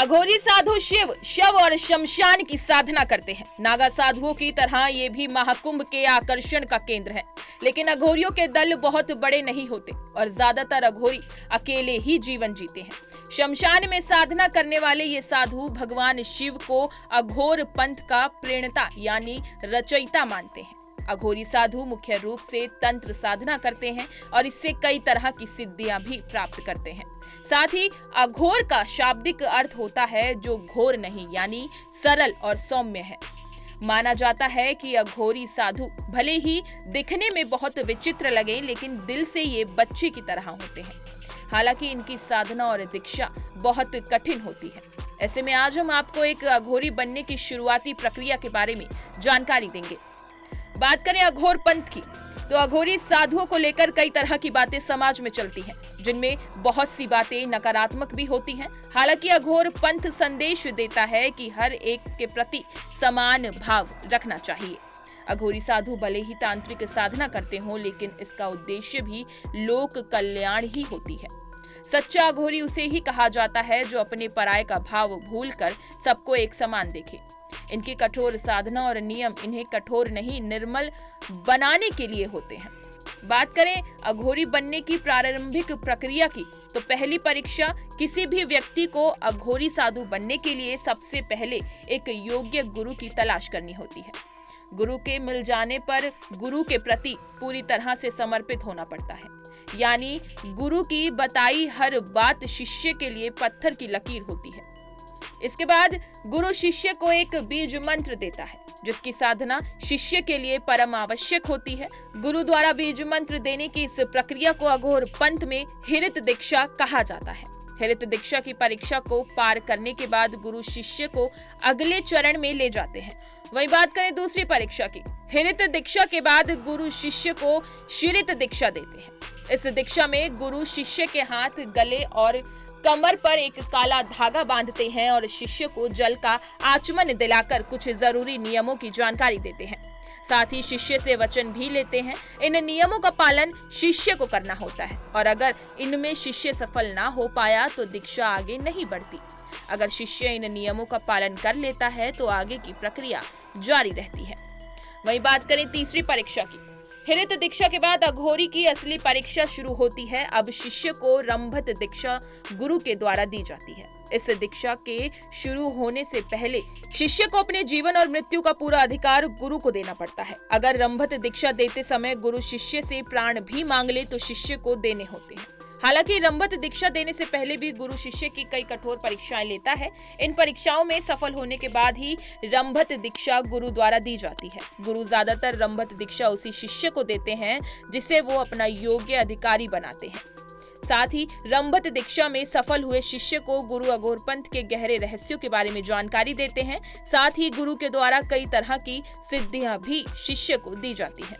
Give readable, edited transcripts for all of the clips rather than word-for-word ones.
अघोरी साधु शिव, शव और शमशान की साधना करते हैं। नागा साधुओं की तरह ये भी महाकुंभ के आकर्षण का केंद्र है। लेकिन अघोरियों के दल बहुत बड़े नहीं होते और ज्यादातर अघोरी अकेले ही जीवन जीते हैं। शमशान में साधना करने वाले ये साधु भगवान शिव को अघोर पंथ का प्रणेता यानी रचयिता मानते हैं। अघोरी साधु मुख्य रूप से तंत्र साधना करते हैं और इससे कई तरह की सिद्धियां भी प्राप्त करते हैं। साथ ही अघोर का शाब्दिक अर्थ होता है जो घोर नहीं यानी सरल और सौम्य है। माना जाता है कि अघोरी साधु भले ही दिखने में बहुत विचित्र लगे लेकिन दिल से ये बच्चे की तरह होते हैं। हालांकि इनकी साधना और दीक्षा बहुत कठिन होती है। ऐसे में आज हम आपको एक अघोरी बनने की शुरुआती प्रक्रिया के बारे में जानकारी देंगे। बात करें अघोर पंथ की तो अघोरी साधुओं को लेकर कई तरह की बातें समाज में चलती हैं, जिनमें बहुत सी बातें नकारात्मक भी होती हैं। हालांकि अघोर पंथ संदेश देता है कि हर एक के प्रति समान भाव रखना चाहिए। अघोरी साधु भले ही तांत्रिक साधना करते हों लेकिन इसका उद्देश्य भी लोक कल्याण ही होती है। सच्चा अघोरी उसे ही कहा जाता है जो अपने पराये का भाव भूलकर सबको एक समान देखे। इनकी कठोर साधना और नियम इन्हें कठोर नहीं निर्मल बनाने के लिए होते हैं। बात करें अघोरी बनने की प्रारंभिक प्रक्रिया की तो पहली परीक्षा किसी भी व्यक्ति को अघोरी साधु बनने के लिए सबसे पहले एक योग्य गुरु की तलाश करनी होती है। गुरु के मिल जाने पर गुरु के प्रति पूरी तरह से समर्पित होना पड़ता है, यानी गुरु की बताई हर बात शिष्य के लिए पत्थर की लकीर होती है। इसके बाद गुरु शिष्य को एक बीज मंत्र देता है जिसकी साधना शिष्य के लिए परम आवश्यक होती है। गुरु द्वारा बीज मंत्र देने की इस प्रक्रिया को अघोर पंथ में हिरित दीक्षा कहा जाता है। हिरित दीक्षा की परीक्षा को पार करने के बाद गुरु शिष्य को अगले चरण में ले जाते हैं। वही बात करें दूसरी परीक्षा की, हिरित दीक्षा के बाद गुरु शिष्य को शिरित दीक्षा देते हैं। इस दीक्षा में गुरु शिष्य के हाथ, गले और कमर पर एक काला धागा बांधते हैं और शिष्य को जल का आचमन दिलाकर कुछ जरूरी नियमों की जानकारी देते हैं। साथ ही शिष्य से वचन भी लेते हैं। इन नियमों का पालन शिष्य को करना होता है और अगर इनमें शिष्य सफल ना हो पाया तो दीक्षा आगे नहीं बढ़ती। अगर शिष्य इन नियमों का पालन कर लेता है तो आगे की प्रक्रिया जारी रहती है। वही बात करें तीसरी परीक्षा की, हिरित दीक्षा के बाद अघोरी की असली परीक्षा शुरू होती है। अब शिष्य को रंभत दीक्षा गुरु के द्वारा दी जाती है। इस दीक्षा के शुरू होने से पहले शिष्य को अपने जीवन और मृत्यु का पूरा अधिकार गुरु को देना पड़ता है। अगर रंभत दीक्षा देते समय गुरु शिष्य से प्राण भी मांग ले तो शिष्य को देने होते हैं। हालांकि रंभत दीक्षा देने से पहले भी गुरु शिष्य की कई कठोर परीक्षाएं लेता है। इन परीक्षाओं में सफल होने के बाद ही रंभत दीक्षा गुरु द्वारा दी जाती है। गुरु ज्यादातर रंभत दीक्षा उसी शिष्य को देते हैं जिसे वो अपना योग्य अधिकारी बनाते हैं। साथ ही रंभत दीक्षा में सफल हुए शिष्य को गुरु अघोर पंथ के गहरे रहस्यों के बारे में जानकारी देते हैं। साथ ही गुरु के द्वारा कई तरह की सिद्धियां भी शिष्य को दी जाती हैं।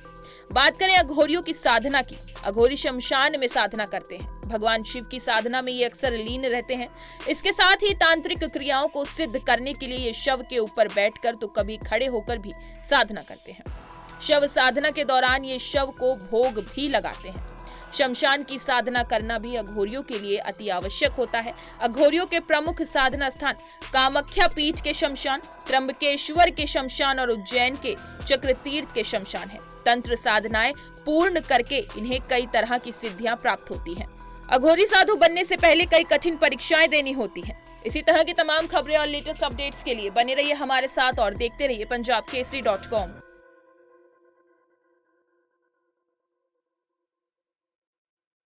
बात करें अघोरियों की साधना की, अघोरी शमशान में साधना करते हैं। भगवान शिव की साधना में ये अक्सर लीन रहते हैं। इसके साथ ही तांत्रिक क्रियाओं को सिद्ध करने के लिए ये शव के ऊपर बैठकर तो कभी खड़े होकर भी साधना करते हैं। शव साधना के दौरान ये शव को भोग भी लगाते हैं। शमशान की साधना करना भी अघोरियों के लिए अति आवश्यक होता है। अघोरियों के प्रमुख साधना स्थान कामाख्या पीठ के शमशान, त्र्यंबकेश्वर के शमशान और उज्जैन के चक्रतीर्थ के शमशान है। तंत्र साधनाएं पूर्ण करके इन्हें कई तरह की सिद्धियां प्राप्त होती हैं। अघोरी साधु बनने से पहले कई कठिन परीक्षाएं देनी होती हैं। इसी तरह की तमाम खबरें और लेटेस्ट अपडेट्स के लिए बने रहिए हमारे साथ और देखते रहिए punjabkesari.com।